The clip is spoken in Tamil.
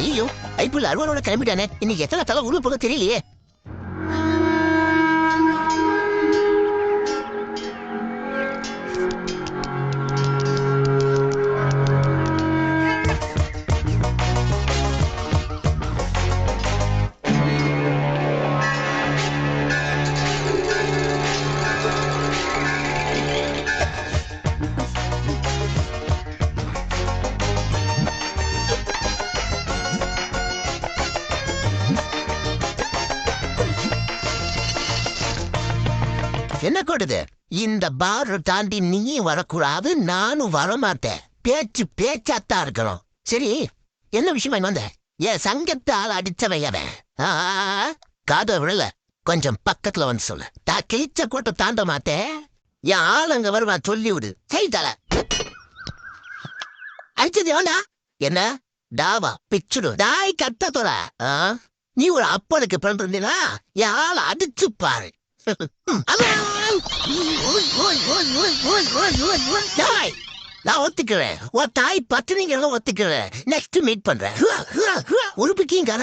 ஐயோ ஐப்புள்ள அருவானோட கிளம்பிட்டானே. இன்னைக்கு எத்தனை தலை உள்ள போக தெரியலையே. என்ன கொடுது? இந்த பார் தாண்டி நீயும் வரக்கூடாது, நானும் வரமாட்டேன். பேச்சு பேச்சாத்தான் இருக்கணும். சரி, என்ன விஷயமா வந்த? என் சங்கத்தால் அடிச்சவையவன் காத விழல. கொஞ்சம் பக்கத்துல வந்து சொல்லு. கிழிச்ச கோட்டை தாண்ட மாட்டேன். என் ஆளுங்க வருவா, சொல்லி விடு. செய்தல அடிச்சது எவனா? என்ன டாவா பிச்சுடு டாய் கத்த தோற. நீ ஒரு அப்பனுக்கு பிறந்திருந்தீனா என் ஆளை அடிச்சு பாரு. நான் ஒத்துக்கிறேன். உன் தாய் பத்தினிங்க ஒத்துக்கிறேன். நெக்ஸ்ட் மீட் பண்றேன். ஒரு பிக்கிங்க